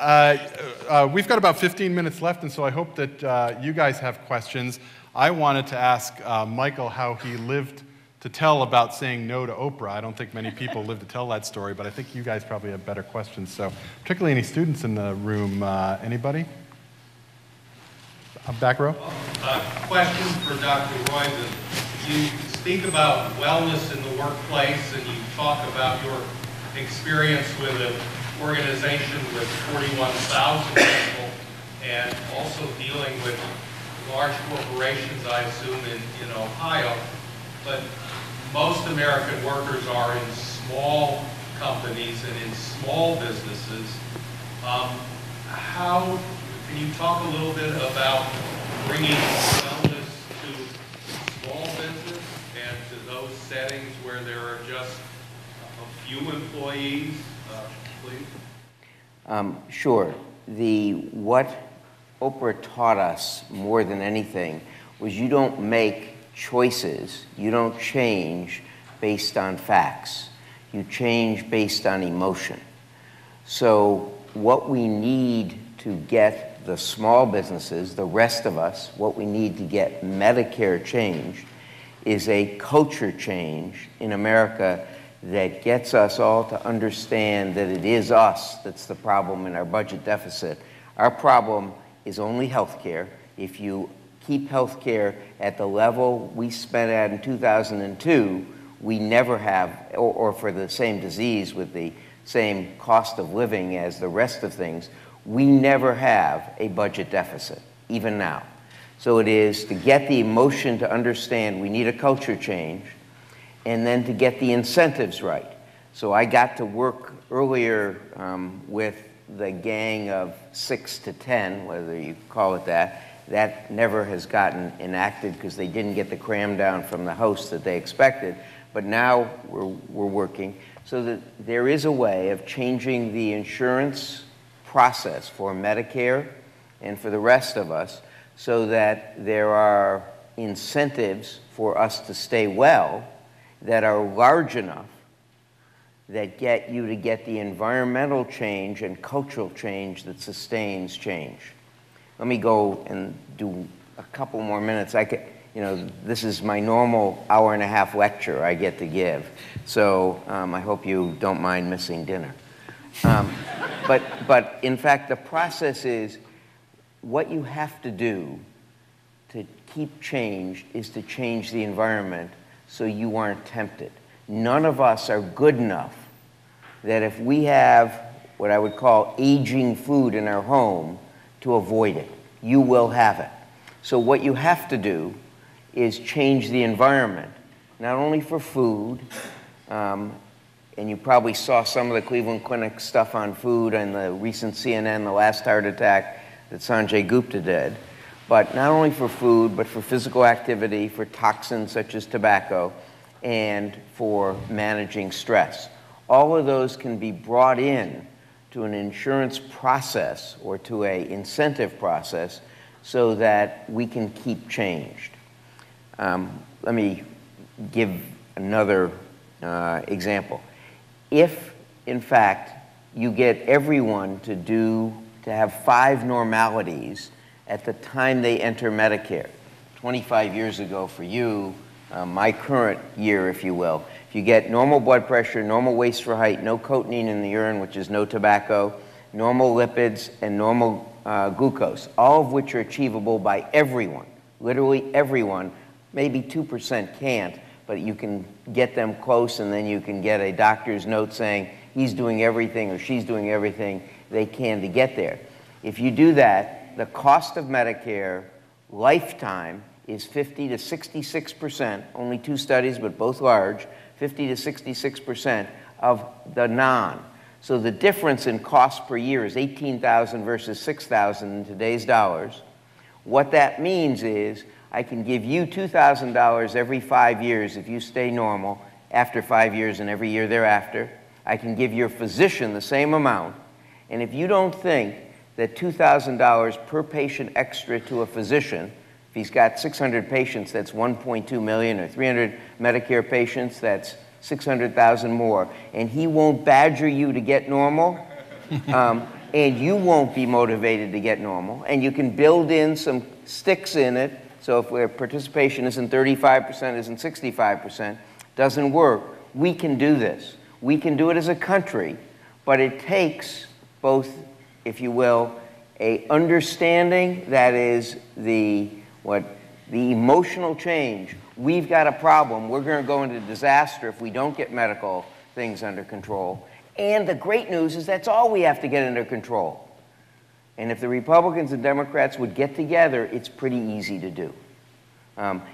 We've got about 15 minutes left, and so I hope that you guys have questions. I wanted to ask Michael how he lived to tell about saying no to Oprah. I don't think many people live to tell that story, but I think you guys probably have better questions. So, particularly any students in the room, anybody? Back row. Question for Dr. Roizen. You speak about wellness in the workplace, and you talk about your experience with an organization with 41,000 people, and also dealing with large corporations, I assume, in Ohio. But most American workers are in small companies and in small businesses. Can you talk a little bit about bringing wellness to small business and to those settings where there are just a few employees, please? Sure. What Oprah taught us more than anything was you don't make choices, you don't change based on facts. You change based on emotion. So what we need to get the small businesses, the rest of us, what we need to get Medicare changed is a culture change in America that gets us all to understand that it is us that's the problem in our budget deficit. Our problem is only health care. If you keep health care at the level we spent at in 2002, we never have, or for the same disease with the same cost of living as the rest of things, we never have a budget deficit, even now. So it is to get the emotion to understand we need a culture change, and then to get the incentives right. So I got to work earlier with the gang of 6 to 10, whether you call it that. That never has gotten enacted because they didn't get the cram down from the host that they expected. But now we're working so that there is a way of changing the insurance process for Medicare and for the rest of us so that there are incentives for us to stay well that are large enough that get you to get the environmental change and cultural change that sustains change. Let me go and do a couple more minutes. This is my normal hour-and-a-half lecture I get to give, so I hope you don't mind missing dinner. But in fact, the process is what you have to do to keep change is to change the environment so you aren't tempted. None of us are good enough that if we have what I would call aging food in our home to avoid it. You will have it. So what you have to do is change the environment, not only for food, and you probably saw some of the Cleveland Clinic stuff on food and the recent CNN, the last heart attack that Sanjay Gupta did, but not only for food, but for physical activity, for toxins such as tobacco, and for managing stress. All of those can be brought in to an insurance process or to an incentive process so that we can keep changed. Let me give another example. If, in fact, you get everyone to have 5 normalities at the time they enter Medicare, 25 years ago for you, my current year, if you will, if you get normal blood pressure, normal waist for height, no cotinine in the urine, which is no tobacco, normal lipids, and normal glucose, all of which are achievable by everyone, literally everyone. Maybe 2% can't, but you can get them close, and then you can get a doctor's note saying he's doing everything or she's doing everything they can to get there. If you do that, the cost of Medicare lifetime is 50 to 66%, only 2 studies, but both large, 50 to 66% of the non. So the difference in cost per year is $18,000 versus $6,000 in today's dollars. What that means is I can give you $2,000 every 5 years if you stay normal, after 5 years and every year thereafter. I can give your physician the same amount. And if you don't think that $2,000 per patient extra to a physician, if he's got 600 patients, that's 1.2 million, or 300 Medicare patients, that's 600,000 more, and he won't badger you to get normal, and you won't be motivated to get normal, and you can build in some sticks in it, so if where participation isn't 35%, isn't 65%, doesn't work. We can do this. We can do it as a country, but it takes both, if you will, a understanding that is the emotional change. We've got a problem. We're going to go into disaster if we don't get medical things under control. And the great news is that's all we have to get under control. And if the Republicans and Democrats would get together, it's pretty easy to do.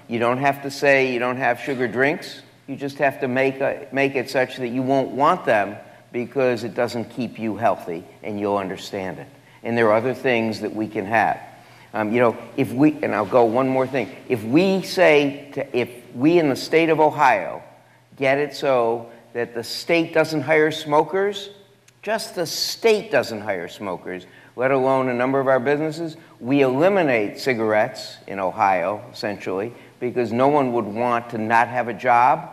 You don't have to say you don't have sugar drinks. You just have to make it such that you won't want them because it doesn't keep you healthy, and you'll understand it. And there are other things that we can have. You know, if we, and I'll go one more thing. If we if we in the state of Ohio get it so that the state doesn't hire smokers, just the state doesn't hire smokers, let alone a number of our businesses, we eliminate cigarettes in Ohio, essentially, because no one would want to not have a job,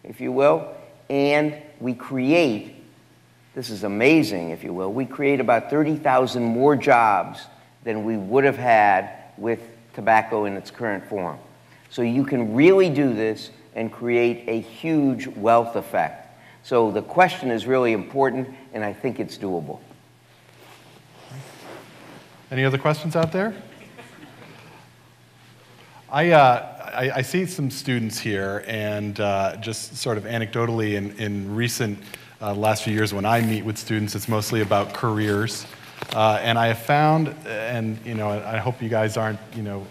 if you will, and we create, this is amazing, if you will, we create about 30,000 more jobs than we would have had with tobacco in its current form. So you can really do this and create a huge wealth effect. So the question is really important, and I think it's doable. Any other questions out there? I see some students here, and just sort of anecdotally in recent last few years when I meet with students, it's mostly about careers. And I have found, and you know, I hope you guys aren't, you know,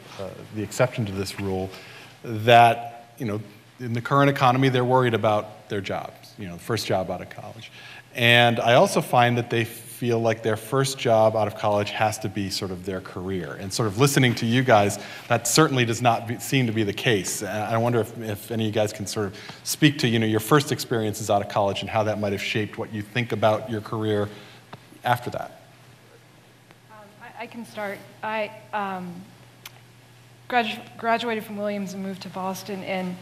the exception to this rule, that, you know, in the current economy, they're worried about their jobs, you know, first job out of college. And I also find that they feel like their first job out of college has to be sort of their career. And sort of listening to you guys, that certainly does not seem to be the case. And I wonder if any of you guys can sort of speak to, you know, your first experiences out of college and how that might have shaped what you think about your career after that. I can start. I graduated from Williams and moved to Boston, and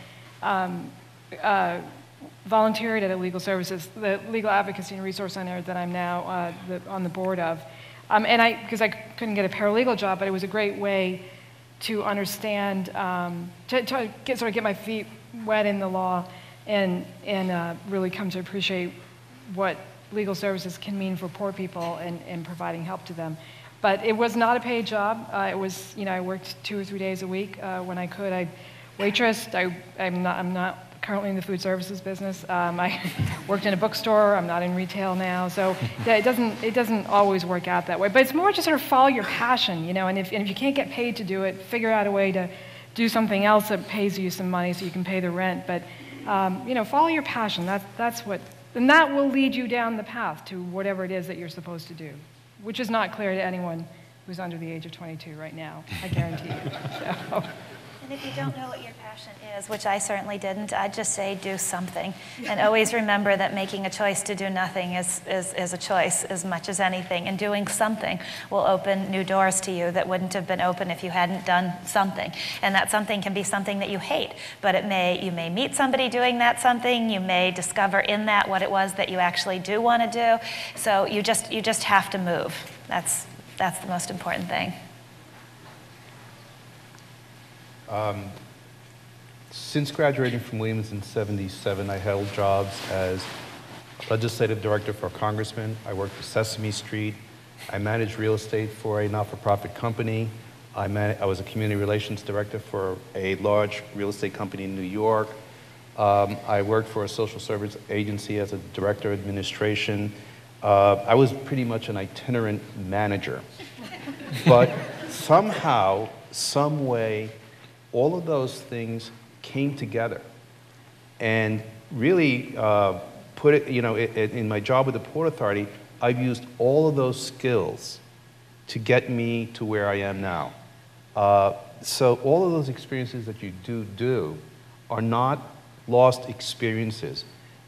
volunteered at a legal services, the Legal Advocacy and Resource Center that I'm now on the board of. And because I couldn't get a paralegal job, but it was a great way to understand, to get my feet wet in the law and really come to appreciate what legal services can mean for poor people and providing help to them. But it was not a paid job. It was, you know, I worked 2 or 3 days a week when I could. I waitressed. I'm not currently in the food services business. I worked in a bookstore. I'm not in retail now. So yeah, it doesn't always work out that way. But it's more just sort of follow your passion, you know. And if you can't get paid to do it, figure out a way to do something else that pays you some money so you can pay the rent. But you know, follow your passion. That's what, and that will lead you down the path to whatever it is that you're supposed to do, which is not clear to anyone who's under the age of 22 right now, I guarantee you. So. And if you don't know what your passion is, which I certainly didn't, I'd just say do something. And always remember that making a choice to do nothing is a choice as much as anything. And doing something will open new doors to you that wouldn't have been open if you hadn't done something. And that something can be something that you hate, but you may meet somebody doing that something, you may discover in that what it was that you actually do want to do. So you just have to move. That's the most important thing. Since graduating from Williams in '77, I held jobs as legislative director for a congressman. I worked for Sesame Street. I managed real estate for a not-for-profit company. I was a community relations director for a large real estate company in New York. I worked for a social service agency as a director of administration. I was pretty much an itinerant manager. But somehow, some way, all of those things came together and really put it, you know, in my job with the Port Authority, I've used all of those skills to get me to where I am now. So all of those experiences that you do are not lost experiences.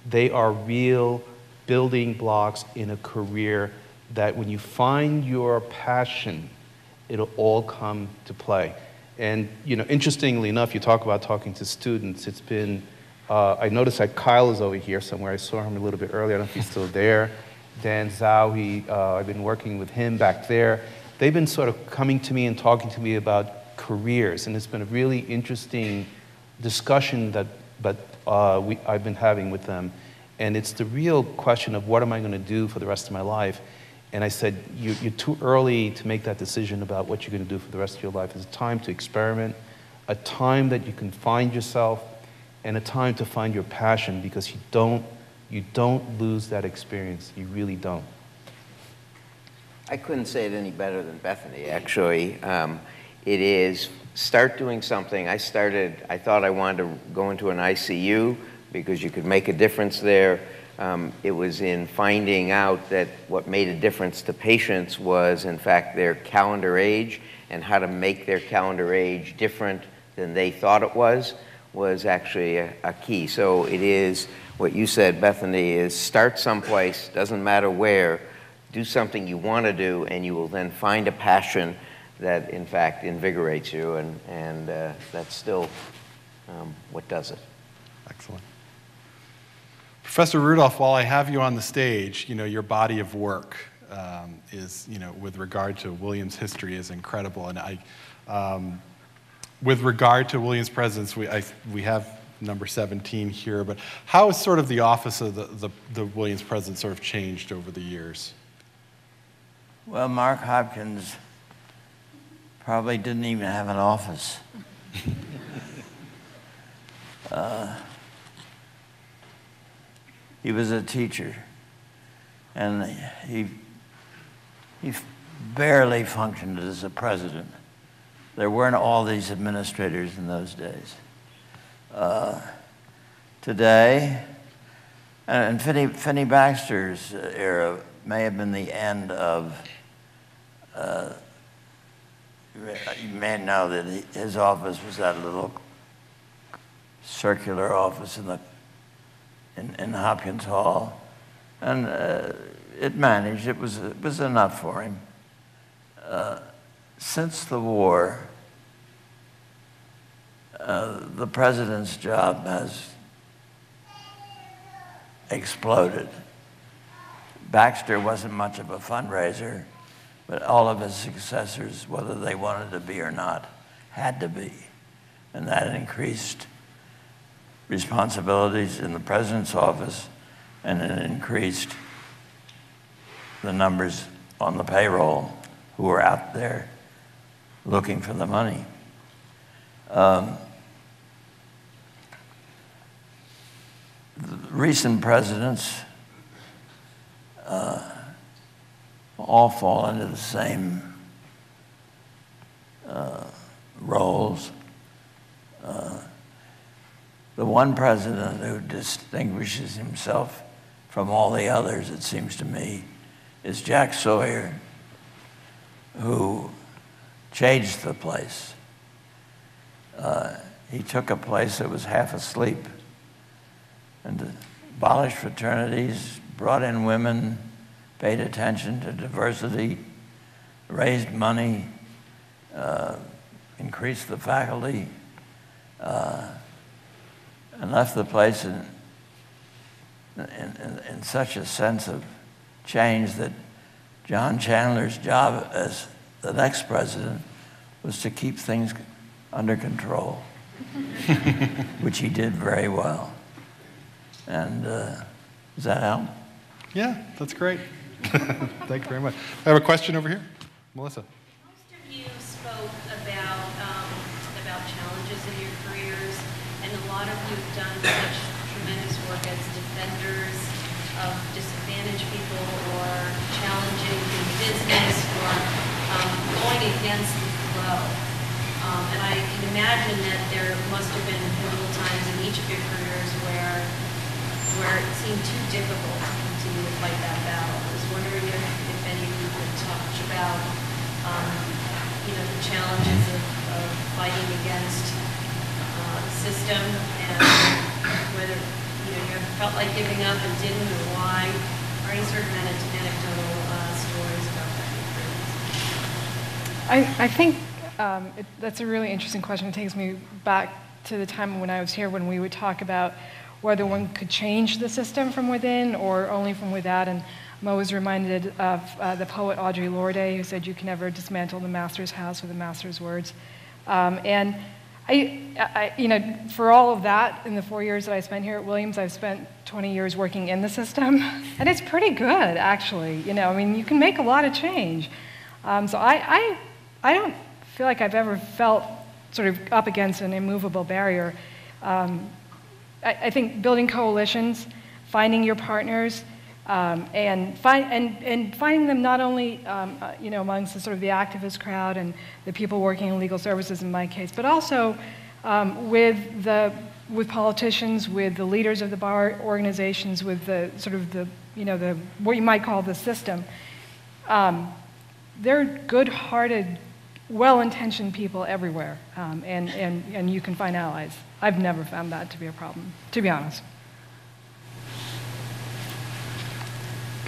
They are real building blocks in a career that when you find your passion, it'll all come to play. And, you know, interestingly enough, you talk about talking to students. It's been, I noticed that Kyle is over here somewhere. I saw him a little bit earlier. I don't know if he's still there. Dan Zhao, I've been working with him back there. They've been sort of coming to me and talking to me about careers, and it's been a really interesting discussion that I've been having with them. And it's the real question of what am I going to do for the rest of my life? And I said, you're too early to make that decision about what you're going to do for the rest of your life. It's a time to experiment, a time that you can find yourself, and a time to find your passion, because you don't lose that experience. You really don't. I couldn't say it any better than Bethany, actually. It is start doing something. I thought I wanted to go into an ICU because you could make a difference there. It was in finding out that what made a difference to patients was, in fact, their calendar age, and how to make their calendar age different than they thought it was actually a key. So it is what you said, Bethany, is start someplace, doesn't matter where, do something you want to do, and you will then find a passion that, in fact, invigorates you, and that's still what does it. Excellent. Professor Rudolph, while I have you on the stage, your body of work is, with regard to Williams' history, is incredible. And with regard to Williams presidents, we have number 17 here, but how has sort of the office of the Williams president sort of changed over the years? Well, Mark Hopkins probably didn't even have an office. He was a teacher, and he barely functioned as a president. There weren't all these administrators in those days. Today, and Finney Baxter's era may have been the end of, you may know that his office was that little circular office in Hopkins Hall, and it managed. It was enough for him. Since the war, the president's job has exploded. Baxter wasn't much of a fundraiser, but all of his successors, whether they wanted to be or not, had to be. And that increased responsibilities in the president's office, and it increased the numbers on the payroll who were out there looking for the money. The recent presidents all fall into the same roles. The one president who distinguishes himself from all the others, it seems to me, is Jack Sawyer, who changed the place. He took a place that was half asleep and abolished fraternities, brought in women, paid attention to diversity, raised money, increased the faculty, and left the place in such a sense of change that John Chandler's job as the next president was to keep things under control, which he did very well. And does that help? Yeah, that's great. Thank you very much. I have a question over here. Melissa. Most of you spoke about challenges in your careers, and a lot of you have done such tremendous work as defenders of disadvantaged people, or challenging in business, or going against the flow. And I can imagine that there must have been pivotal times in each of your careers where it seemed too difficult to continue to fight that battle. I was wondering if any of you could talk about the challenges of fighting against the system, and whether you ever felt like giving up and didn't, or why, or any sort of anecdotal stories about that experience. I think that's a really interesting question. It takes me back to the time when I was here, when we would talk about whether one could change the system from within or only from without. And Mo was reminded of the poet Audre Lorde, who said, "You can never dismantle the master's house with the master's words." And for all of that, in the 4 years that I spent here at Williams, I've spent 20 years working in the system, and it's pretty good, actually. You can make a lot of change. So I don't feel like I've ever felt sort of up against an immovable barrier. I think building coalitions, finding your partners, and finding them not only amongst the sort of the activist crowd and the people working in legal services in my case, but also with politicians, with the leaders of the bar organizations, with the sort of the what you might call the system. They're good-hearted, well-intentioned people everywhere, and you can find allies. I've never found that to be a problem, to be honest.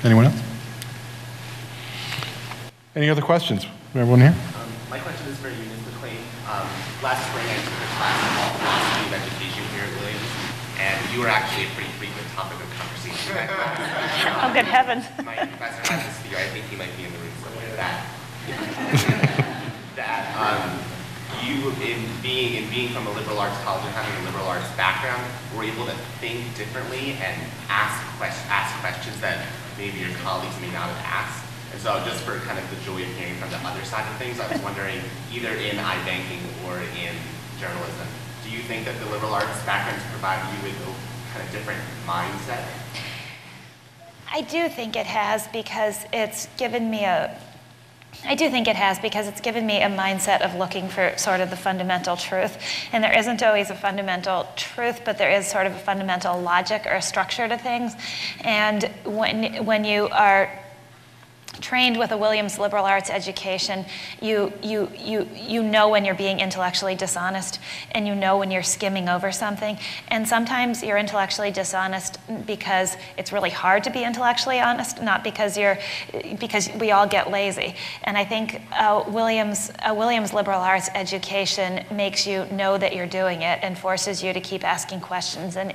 Anyone else? Any other questions from everyone here? My question is for you, Ms. McLean. Last spring, I took a class called Philosophy of Education here at Williams, and you were actually a pretty frequent topic of conversation in that class. Oh, good heavens. My professor had this theory, I think he might be in the room somewhere, that you, in being from a liberal arts college and having a liberal arts background, were able to think differently and ask questions that maybe your colleagues may not have asked. And so just for kind of the joy of hearing from the other side of things, I was wondering, either in iBanking or in journalism, do you think that the liberal arts backgrounds provide you with a kind of different mindset? I do think it has, because it's given me a mindset of looking for sort of the fundamental truth. And there isn't always a fundamental truth, but there is sort of a fundamental logic or a structure to things. And when you are trained with a Williams liberal arts education, you know when you're being intellectually dishonest, and you know when you're skimming over something. And sometimes you're intellectually dishonest because it's really hard to be intellectually honest, not because we all get lazy. And I think a Williams liberal arts education makes you know that you're doing it and forces you to keep asking questions. And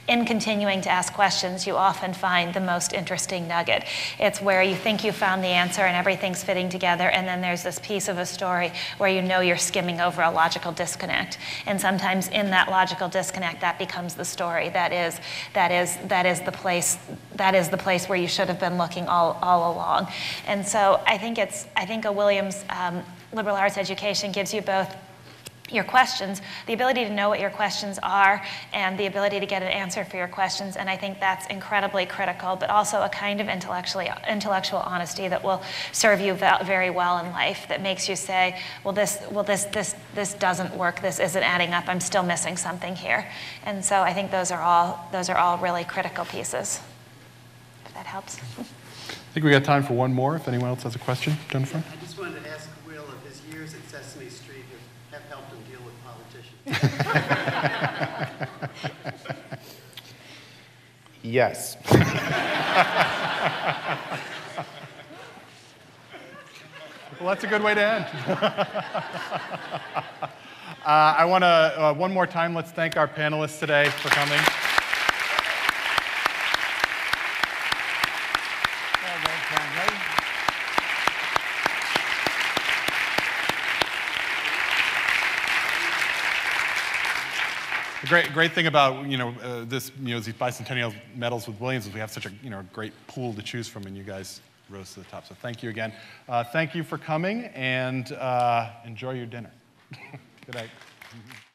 in continuing to ask questions, you often find the most interesting nugget. It's where you think you found the answer and everything's fitting together, and then there's this piece of a story where you know you're skimming over a logical disconnect. And sometimes in that logical disconnect, that becomes the story. That is the place where you should have been looking all along. And so I think a Williams liberal arts education gives you both your questions, the ability to know what your questions are, and the ability to get an answer for your questions. And I think that's incredibly critical, but also a kind of intellectual honesty that will serve you very well in life, that makes you say, this doesn't work, this isn't adding up, I'm still missing something here. And so I think those are all really critical pieces. If that helps. I think we got time for one more, if anyone else has a question. Down the front. I just wanted to ask Will if his years at Sesame Street have helped him deal with politicians. Yes. Well, that's a good way to end. I want to, one more time, let's thank our panelists today for coming. The great thing about these Bicentennial Medals with Williams is we have such a great pool to choose from, and you guys rose to the top. So thank you again. Thank you for coming, and enjoy your dinner. Good night.